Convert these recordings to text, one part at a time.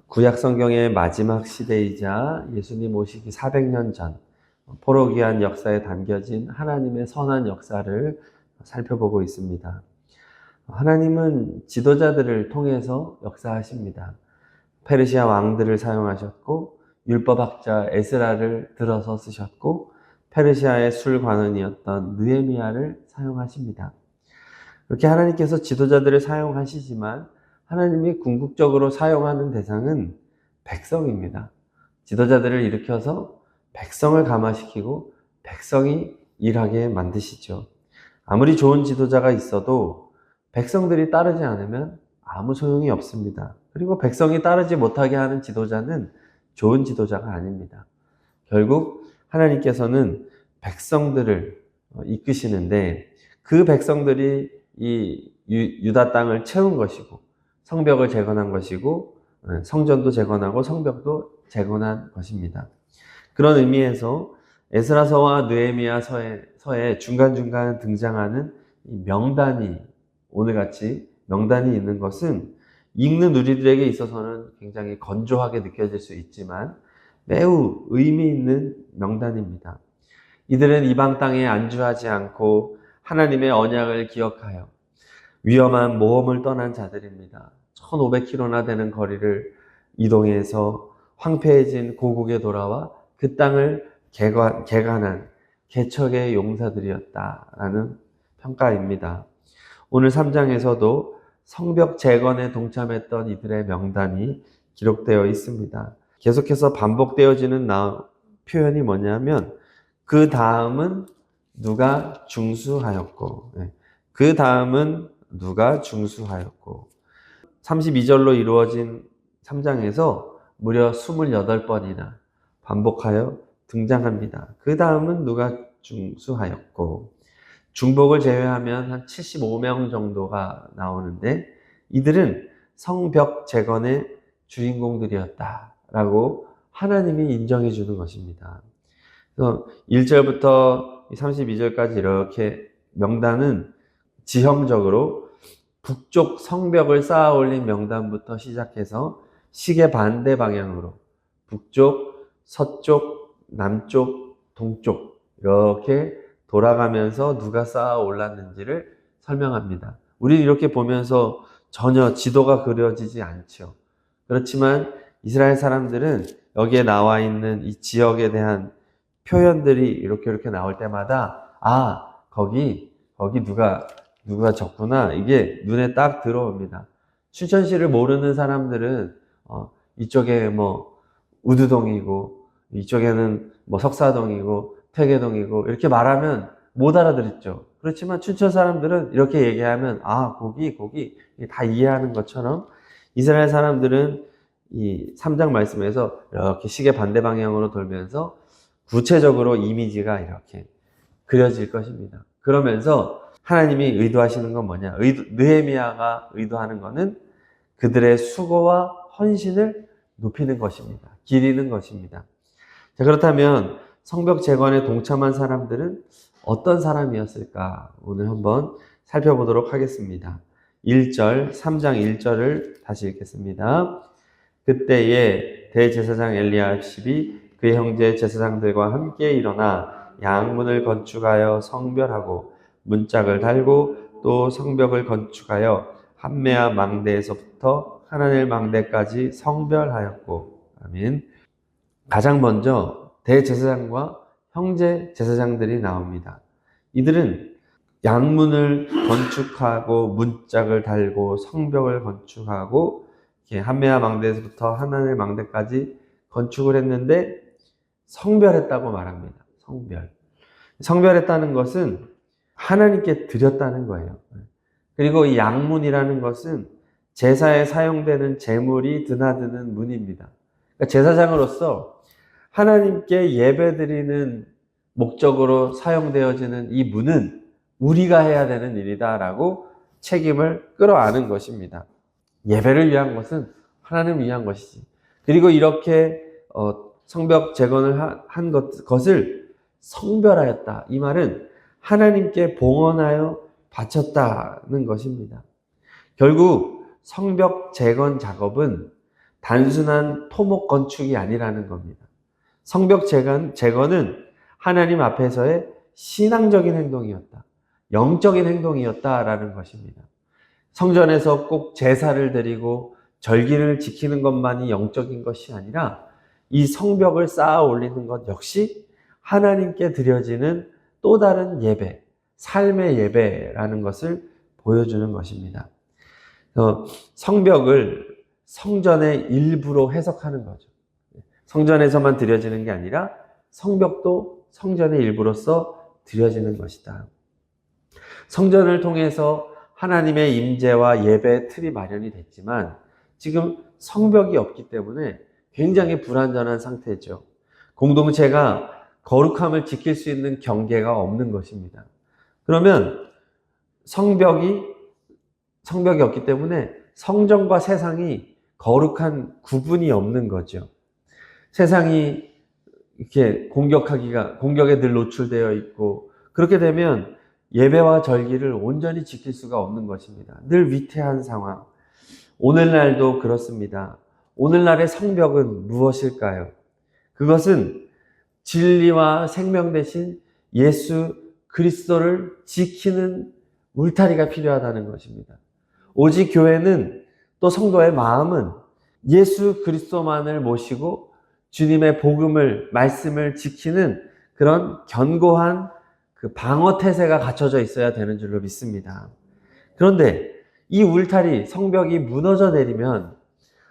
구약 성경의 마지막 시대이자 예수님 오시기 400년 전 포로기한 역사에 담겨진 하나님의 선한 역사를 살펴보고 있습니다. 하나님은 지도자들을 통해서 역사하십니다. 페르시아 왕들을 사용하셨고 율법학자 에스라를 들어서 쓰셨고 페르시아의 술관원이었던 느헤미야를 사용하십니다. 그렇게 하나님께서 지도자들을 사용하시지만 하나님이 궁극적으로 사용하는 대상은 백성입니다. 지도자들을 일으켜서 백성을 감화시키고 백성이 일하게 만드시죠. 아무리 좋은 지도자가 있어도 백성들이 따르지 않으면 아무 소용이 없습니다. 그리고 백성이 따르지 못하게 하는 지도자는 좋은 지도자가 아닙니다. 결국 하나님께서는 백성들을 이끄시는데 그 백성들이 이 유다 땅을 채운 것이고 성벽을 재건한 것이고 성전도 재건하고 성벽도 재건한 것입니다. 그런 의미에서 에스라서와 느헤미야 서에 중간중간 등장하는 명단이 오늘같이 명단이 있는 것은 읽는 우리들에게 있어서는 굉장히 건조하게 느껴질 수 있지만 매우 의미 있는 명단입니다. 이들은 이방 땅에 안주하지 않고 하나님의 언약을 기억하여 위험한 모험을 떠난 자들입니다. 1500km나 되는 거리를 이동해서 황폐해진 고국에 돌아와 그 땅을 개간한 개척의 용사들이었다라는 평가입니다. 오늘 3장에서도 성벽 재건에 동참했던 이들의 명단이 기록되어 있습니다. 계속해서 반복되어지는 표현이 뭐냐면 그 다음은 누가 중수하였고 그 다음은 누가 중수하였고 32절로 이루어진 3장에서 무려 28번이나 반복하여 등장합니다. 그 다음은 누가 중수하였고 중복을 제외하면 한 75명 정도가 나오는데 이들은 성벽 재건의 주인공들이었다라고 하나님이 인정해 주는 것입니다. 그래서 1절부터 32절까지 이렇게 명단은 지형적으로 북쪽 성벽을 쌓아 올린 명단부터 시작해서 시계 반대 방향으로 북쪽, 서쪽, 남쪽, 동쪽 이렇게 돌아가면서 누가 쌓아 올랐는지를 설명합니다. 우리는 이렇게 보면서 전혀 지도가 그려지지 않죠. 그렇지만 이스라엘 사람들은 여기에 나와 있는 이 지역에 대한 표현들이 이렇게 나올 때마다 거기 누가 적구나 이게 눈에 딱 들어옵니다. 춘천시를 모르는 사람들은 이쪽에 뭐 우두동이고 이쪽에는 뭐 석사동이고 퇴계동이고 이렇게 말하면 못 알아듣죠. 그렇지만 춘천 사람들은 이렇게 얘기하면 거기 다 이해하는 것처럼 이스라엘 사람들은 이 3장 말씀에서 이렇게 시계 반대 방향으로 돌면서 구체적으로 이미지가 이렇게 그려질 것입니다. 그러면서 하나님이 의도하시는 건 뭐냐? 느헤미야가 의도하는 것은 그들의 수고와 헌신을 높이는 것입니다. 기리는 것입니다. 자, 그렇다면 성벽 재건에 동참한 사람들은 어떤 사람이었을까? 오늘 한번 살펴보도록 하겠습니다. 1절, 3장 1절을 다시 읽겠습니다. 그때에 대제사장 엘리야십이 그의 형제 제사장들과 함께 일어나 양문을 건축하여 성별하고 문짝을 달고 또 성벽을 건축하여 함메아 망대에서부터 하나넬 망대까지 성별하였고 아멘. 가장 먼저 대제사장과 형제 제사장들이 나옵니다. 이들은 양문을 건축하고 문짝을 달고 성벽을 건축하고 함메아 망대에서부터 하나넬 망대까지 건축을 했는데 성별했다고 말합니다. 성별했다는 것은 하나님께 드렸다는 거예요. 그리고 이 양문이라는 것은 제사에 사용되는 제물이 드나드는 문입니다. 그러니까 제사장으로서 하나님께 예배드리는 목적으로 사용되어지는 이 문은 우리가 해야 되는 일이다라고 책임을 끌어안은 것입니다. 예배를 위한 것은 하나님을 위한 것이지. 그리고 이렇게 성벽 재건을 한 것을 성별하였다. 이 말은 하나님께 봉헌하여 바쳤다는 것입니다. 결국 성벽 재건 작업은 단순한 토목 건축이 아니라는 겁니다. 성벽 재건은 하나님 앞에서의 신앙적인 행동이었다. 영적인 행동이었다라는 것입니다. 성전에서 꼭 제사를 드리고 절기를 지키는 것만이 영적인 것이 아니라 이 성벽을 쌓아 올리는 것 역시 하나님께 드려지는 또 다른 예배, 삶의 예배라는 것을 보여주는 것입니다. 성벽을 성전의 일부로 해석하는 거죠. 성전에서만 드려지는 게 아니라 성벽도 성전의 일부로서 드려지는 것이다. 성전을 통해서 하나님의 임재와 예배의 틀이 마련이 됐지만 지금 성벽이 없기 때문에 굉장히 불완전한 상태죠. 공동체가 거룩함을 지킬 수 있는 경계가 없는 것입니다. 그러면 성벽이 없기 때문에 성전과 세상이 거룩한 구분이 없는 거죠. 세상이 이렇게 공격에 늘 노출되어 있고, 그렇게 되면 예배와 절기를 온전히 지킬 수가 없는 것입니다. 늘 위태한 상황. 오늘날도 그렇습니다. 오늘날의 성벽은 무엇일까요? 그것은 진리와 생명 대신 예수 그리스도를 지키는 울타리가 필요하다는 것입니다. 오직 교회는, 또 성도의 마음은 예수 그리스도만을 모시고 주님의 복음을, 말씀을 지키는 그런 견고한 그 방어 태세가 갖춰져 있어야 되는 줄로 믿습니다. 그런데 이 울타리, 성벽이 무너져 내리면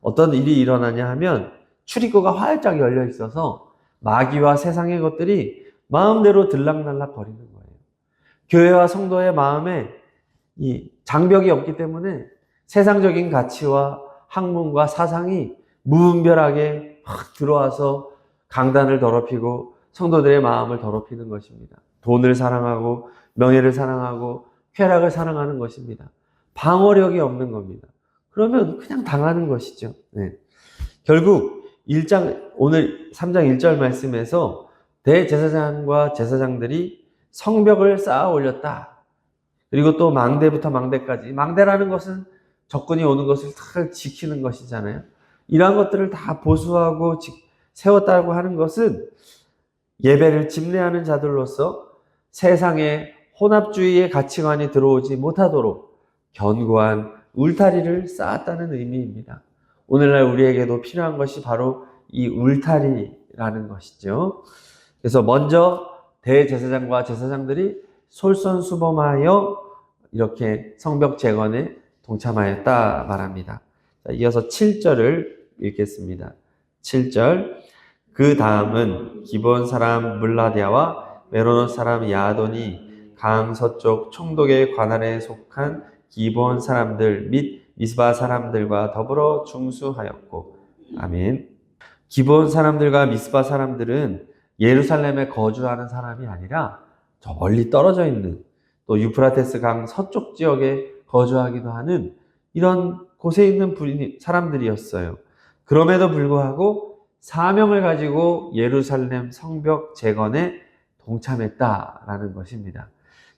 어떤 일이 일어나냐 하면 출입구가 활짝 열려 있어서 마귀와 세상의 것들이 마음대로 들락날락 거리는 거예요. 교회와 성도의 마음에 이 장벽이 없기 때문에 세상적인 가치와 학문과 사상이 무분별하게 확 들어와서 강단을 더럽히고 성도들의 마음을 더럽히는 것입니다. 돈을 사랑하고 명예를 사랑하고 쾌락을 사랑하는 것입니다. 방어력이 없는 겁니다. 그러면 그냥 당하는 것이죠. 네. 결국 오늘 3장 1절 말씀에서 대제사장과 제사장들이 성벽을 쌓아 올렸다. 그리고 또 망대부터 망대까지. 망대라는 것은 적군이 오는 것을 다 지키는 것이잖아요. 이러한 것들을 다 보수하고 세웠다고 하는 것은 예배를 집례하는 자들로서 세상의 혼합주의의 가치관이 들어오지 못하도록 견고한 울타리를 쌓았다는 의미입니다. 오늘날 우리에게도 필요한 것이 바로 이 울타리라는 것이죠. 그래서 먼저 대제사장과 제사장들이 솔선수범하여 이렇게 성벽 재건에 동참하였다 말합니다. 자, 이어서 7절을 읽겠습니다. 7절. 그 다음은 기본 사람 물라디아와 메로노 사람 야돈이 강 서쪽 총독의 관할에 속한 기본 사람들 및 미스바 사람들과 더불어 중수하였고. 아멘. 기본 사람들과 미스바 사람들은 예루살렘에 거주하는 사람이 아니라 저 멀리 떨어져 있는, 또 유프라테스 강 서쪽 지역에 거주하기도 하는 이런 곳에 있는 사람들이었어요. 그럼에도 불구하고 사명을 가지고 예루살렘 성벽 재건에 동참했다라는 것입니다.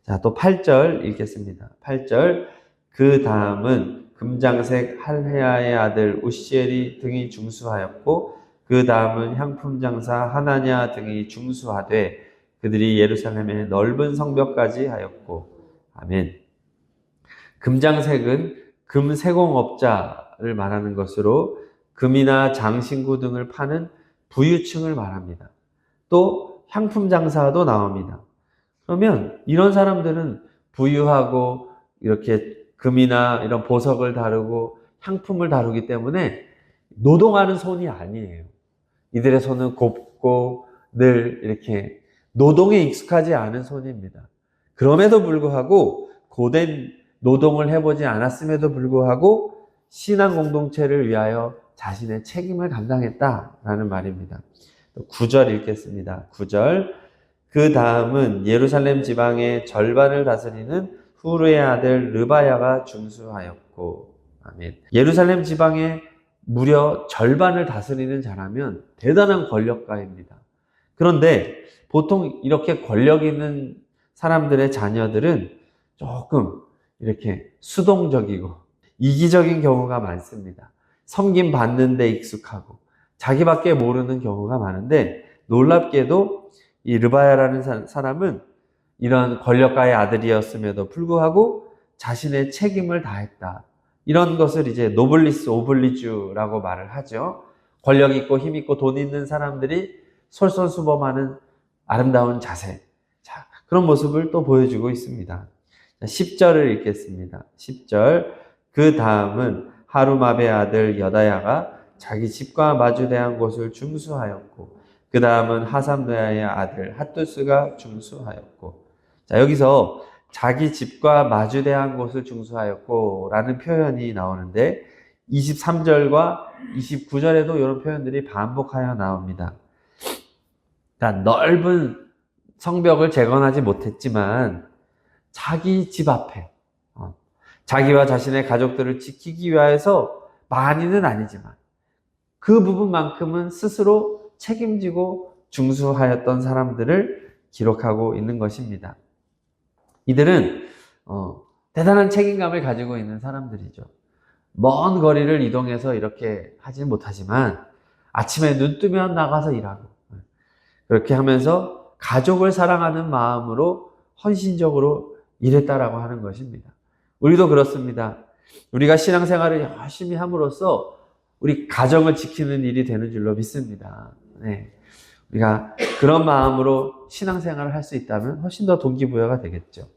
자, 또 8절 읽겠습니다. 8절. 그 다음은 금장색 할헤야의 아들 우시엘이 등이 중수하였고, 그 다음은 향품 장사 하나냐 등이 중수하되 그들이 예루살렘의 넓은 성벽까지 하였고. 아멘. 금장색은 금세공업자를 말하는 것으로 금이나 장신구 등을 파는 부유층을 말합니다. 또 향품 장사도 나옵니다. 그러면 이런 사람들은 부유하고 이렇게 금이나 이런 보석을 다루고 향품을 다루기 때문에 노동하는 손이 아니에요. 이들의 손은 곱고 늘 이렇게 노동에 익숙하지 않은 손입니다. 그럼에도 불구하고 고된 노동을 해보지 않았음에도 불구하고 신앙 공동체를 위하여 자신의 책임을 감당했다라는 말입니다. 9절 읽겠습니다. 9절. 그 다음은 예루살렘 지방의 절반을 다스리는 후르의 아들 르바야가 중수하였고. 아멘. 예루살렘 지방의 무려 절반을 다스리는 자라면 대단한 권력가입니다. 그런데 보통 이렇게 권력 있는 사람들의 자녀들은 조금 이렇게 수동적이고 이기적인 경우가 많습니다. 섬김 받는 데 익숙하고 자기밖에 모르는 경우가 많은데, 놀랍게도 이 르바야라는 사람은 이런 권력가의 아들이었음에도 불구하고 자신의 책임을 다했다. 이런 것을 이제 노블리스 오블리주라고 말을 하죠. 권력 있고 힘 있고 돈 있는 사람들이 솔선수범하는 아름다운 자세. 자, 그런 모습을 또 보여주고 있습니다. 10절을 읽겠습니다. 10절. 그 다음은 하루마베 아들 여다야가 자기 집과 마주대한 곳을 중수하였고, 그 다음은 하삼노야의 아들 핫두스가 중수하였고. 자, 여기서 자기 집과 마주대한 곳을 중수하였고 라는 표현이 나오는데, 23절과 29절에도 이런 표현들이 반복하여 나옵니다. 그러니까 넓은 성벽을 재건하지 못했지만 자기 집 앞에 자기와 자신의 가족들을 지키기 위해서, 많이는 아니지만 그 부분만큼은 스스로 책임지고 중수하였던 사람들을 기록하고 있는 것입니다. 이들은 대단한 책임감을 가지고 있는 사람들이죠. 먼 거리를 이동해서 이렇게 하지는 못하지만 아침에 눈 뜨면 나가서 일하고, 그렇게 하면서 가족을 사랑하는 마음으로 헌신적으로 일했다라고 하는 것입니다. 우리도 그렇습니다. 우리가 신앙생활을 열심히 함으로써 우리 가정을 지키는 일이 되는 줄로 믿습니다. 네. 우리가 그런 마음으로 신앙생활을 할 수 있다면 훨씬 더 동기부여가 되겠죠.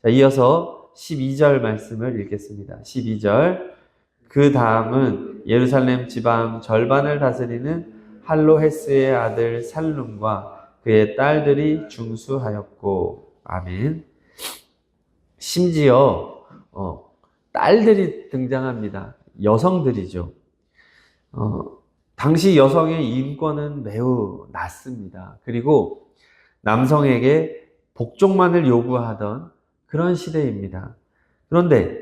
자, 이어서 12절 말씀을 읽겠습니다. 12절. 그 다음은 예루살렘 지방 절반을 다스리는 할로헤스의 아들 살룸과 그의 딸들이 중수하였고. 아멘. 심지어 딸들이 등장합니다. 여성들이죠. 당시 여성의 인권은 매우 낮습니다. 그리고 남성에게 복종만을 요구하던 그런 시대입니다. 그런데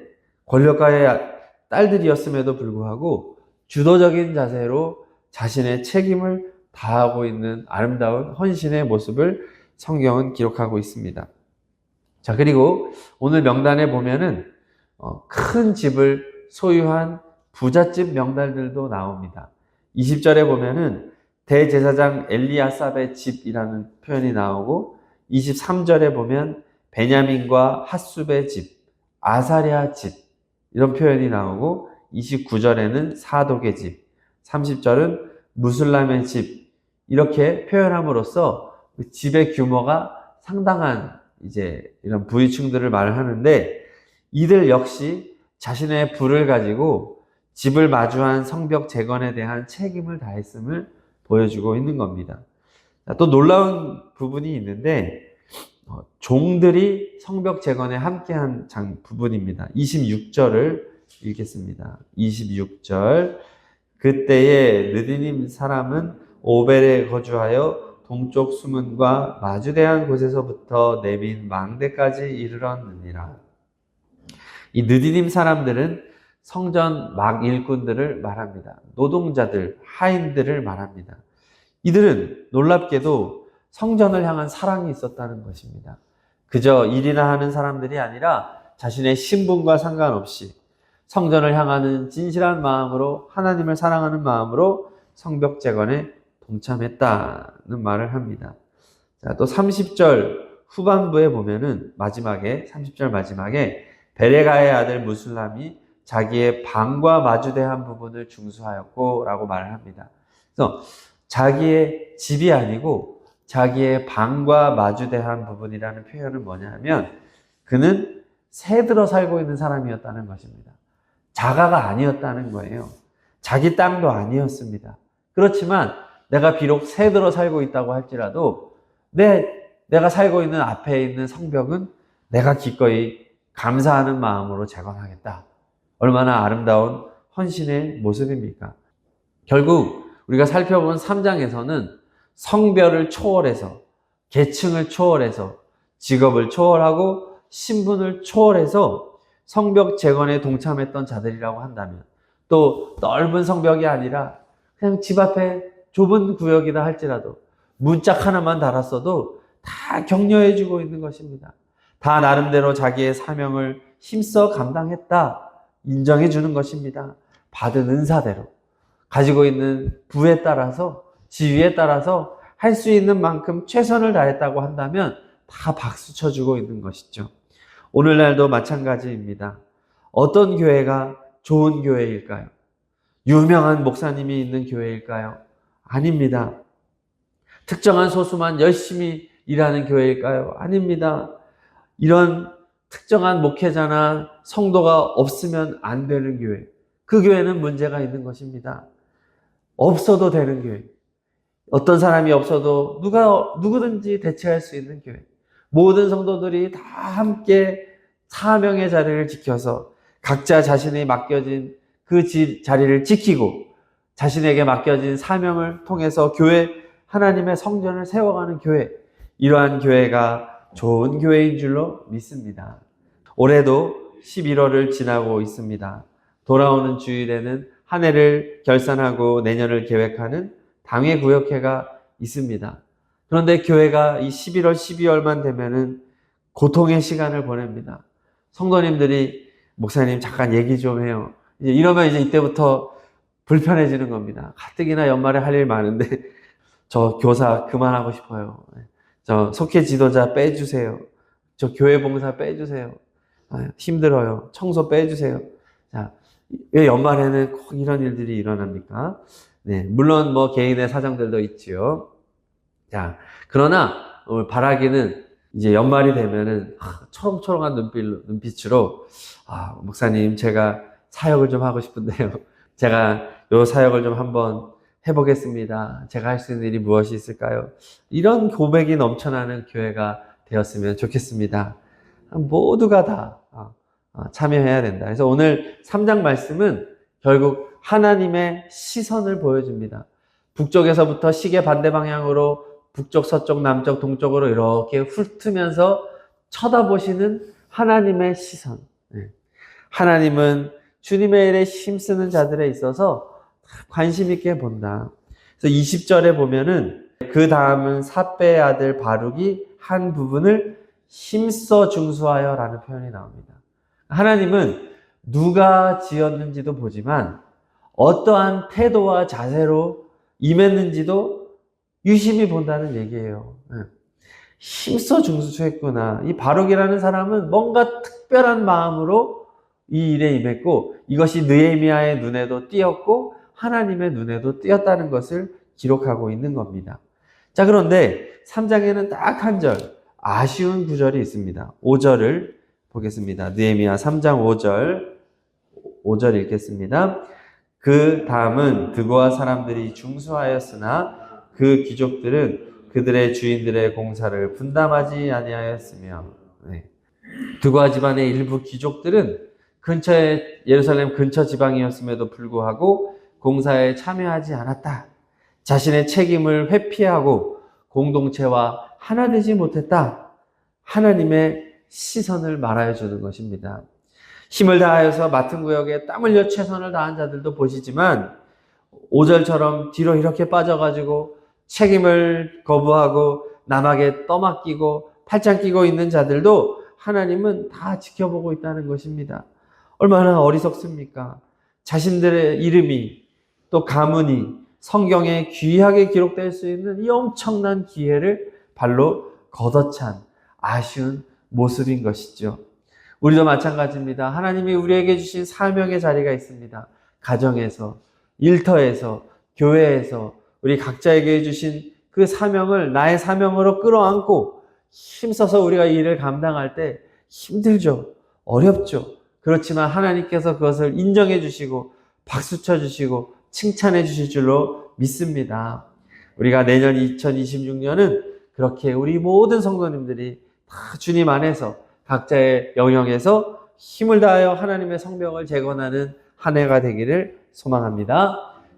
권력가의 딸들이었음에도 불구하고 주도적인 자세로 자신의 책임을 다하고 있는 아름다운 헌신의 모습을 성경은 기록하고 있습니다. 자, 그리고 오늘 명단에 보면은 큰 집을 소유한 부잣집 명단들도 나옵니다. 20절에 보면은 대제사장 엘리아삽의 집이라는 표현이 나오고, 23절에 보면 베냐민과 핫숲의 집, 아사랴 집 이런 표현이 나오고, 29절에는 사독의 집, 30절은 무슬람의 집, 이렇게 표현함으로써 집의 규모가 상당한 이제 이런 부유층들을 말하는데, 이들 역시 자신의 부를 가지고 집을 마주한 성벽 재건에 대한 책임을 다했음을 보여주고 있는 겁니다. 또 놀라운 부분이 있는데, 종들이 성벽 재건에 함께한 부분입니다. 26절을 읽겠습니다. 26절. 그때에 느디님 사람은 오벨에 거주하여 동쪽 수문과 마주대한 곳에서부터 내민 망대까지 이르렀느니라. 이 느디님 사람들은 성전 막 일꾼들을 말합니다. 노동자들, 하인들을 말합니다. 이들은 놀랍게도 성전을 향한 사랑이 있었다는 것입니다. 그저 일이나 하는 사람들이 아니라 자신의 신분과 상관없이 성전을 향하는 진실한 마음으로, 하나님을 사랑하는 마음으로 성벽 재건에 동참했다는 말을 합니다. 자, 또 30절 후반부에 보면은 마지막에, 30절 마지막에 베레가의 아들 무슬람이 자기의 방과 마주대한 부분을 중수하였고 라고 말을 합니다. 그래서 자기의 집이 아니고 자기의 방과 마주대한 부분이라는 표현은 뭐냐 하면, 그는 새들어 살고 있는 사람이었다는 것입니다. 자가가 아니었다는 거예요. 자기 땅도 아니었습니다. 그렇지만 내가 비록 새들어 살고 있다고 할지라도 내가 살고 있는 앞에 있는 성벽은 내가 기꺼이 감사하는 마음으로 재건하겠다. 얼마나 아름다운 헌신의 모습입니까? 결국 우리가 살펴본 3장에서는 성별을 초월해서, 계층을 초월해서, 직업을 초월하고 신분을 초월해서 성벽 재건에 동참했던 자들이라고 한다면, 또 넓은 성벽이 아니라 그냥 집 앞에 좁은 구역이다 할지라도 문짝 하나만 달았어도 다 격려해주고 있는 것입니다. 다 나름대로 자기의 사명을 힘써 감당했다 인정해주는 것입니다. 받은 은사대로 가지고 있는 부에 따라서 지위에 따라서 할 수 있는 만큼 최선을 다했다고 한다면 다 박수 쳐주고 있는 것이죠. 오늘날도 마찬가지입니다. 어떤 교회가 좋은 교회일까요? 유명한 목사님이 있는 교회일까요? 아닙니다. 특정한 소수만 열심히 일하는 교회일까요? 아닙니다. 이런 특정한 목회자나 성도가 없으면 안 되는 교회, 그 교회는 문제가 있는 것입니다. 없어도 되는 교회, 어떤 사람이 없어도 누구든지 대체할 수 있는 교회, 모든 성도들이 다 함께 사명의 자리를 지켜서 각자 자신이 맡겨진 그 자리를 지키고 자신에게 맡겨진 사명을 통해서 교회, 하나님의 성전을 세워가는 교회, 이러한 교회가 좋은 교회인 줄로 믿습니다. 올해도 11월을 지나고 있습니다. 돌아오는 주일에는 한 해를 결산하고 내년을 계획하는 당회구역회가 있습니다. 그런데 교회가 이 11월, 12월만 되면은 고통의 시간을 보냅니다. 성도님들이 목사님 잠깐 얘기 좀 해요. 이러면 이제 이때부터 불편해지는 겁니다. 가뜩이나 연말에 할 일 많은데 저 교사 그만하고 싶어요. 저 속회 지도자 빼주세요. 저 교회 봉사 빼주세요. 힘들어요. 청소 빼주세요. 자, 왜 연말에는 꼭 이런 일들이 일어납니까? 네, 물론 뭐 개인의 사정들도 있지요. 자, 그러나 오늘 바라기는 이제 연말이 되면은 초롱초롱한 눈빛으로 목사님 제가 사역을 좀 하고 싶은데요. 제가 요 사역을 좀 한번 해보겠습니다. 제가 할 수 있는 일이 무엇이 있을까요? 이런 고백이 넘쳐나는 교회가 되었으면 좋겠습니다. 모두가 다 참여해야 된다. 그래서 오늘 3장 말씀은 결국 하나님의 시선을 보여줍니다. 북쪽에서부터 시계 반대 방향으로 북쪽, 서쪽, 남쪽, 동쪽으로 이렇게 훑으면서 쳐다보시는 하나님의 시선. 하나님은 주님의 일에 힘쓰는 자들에 있어서 관심 있게 본다. 그래서 20절에 보면은 그 다음은 삿배의 아들 바룩이 한 부분을 힘써 중수하여 라는 표현이 나옵니다. 하나님은 누가 지었는지도 보지만 어떠한 태도와 자세로 임했는지도 유심히 본다는 얘기예요. 힘써 중수했구나. 이 바룩이라는 사람은 뭔가 특별한 마음으로 이 일에 임했고 이것이 느헤미야의 눈에도 띄었고 하나님의 눈에도 띄었다는 것을 기록하고 있는 겁니다. 자, 그런데 3장에는 딱 한 절 아쉬운 구절이 있습니다. 5절을 보겠습니다. 느헤미야 3장 5절 읽겠습니다. 그 다음은 드고아 사람들이 중수하였으나 그 귀족들은 그들의 주인들의 공사를 분담하지 아니하였으며, 드고아 집안의 일부 귀족들은 예루살렘 근처 지방이었음에도 불구하고 공사에 참여하지 않았다. 자신의 책임을 회피하고 공동체와 하나 되지 못했다. 하나님의 시선을 말하여 주는 것입니다. 힘을 다하여서 맡은 구역에 땀 흘려 최선을 다한 자들도 보시지만 5절처럼 뒤로 이렇게 빠져가지고 책임을 거부하고 남에게 떠맡기고 팔짱 끼고 있는 자들도 하나님은 다 지켜보고 있다는 것입니다. 얼마나 어리석습니까? 자신들의 이름이 또 가문이 성경에 귀하게 기록될 수 있는 이 엄청난 기회를 발로 걷어찬 아쉬운 모습인 것이죠. 우리도 마찬가지입니다. 하나님이 우리에게 주신 사명의 자리가 있습니다. 가정에서, 일터에서, 교회에서 우리 각자에게 주신 그 사명을 나의 사명으로 끌어안고 힘써서 우리가 이 일을 감당할 때 힘들죠. 어렵죠. 그렇지만 하나님께서 그것을 인정해 주시고 박수 쳐 주시고 칭찬해 주실 줄로 믿습니다. 우리가 내년 2026년은 그렇게 우리 모든 성도님들이 다 주님 안에서 각자의 영역에서 힘을 다하여 하나님의 성명을 재건하는 한 해가 되기를 소망합니다.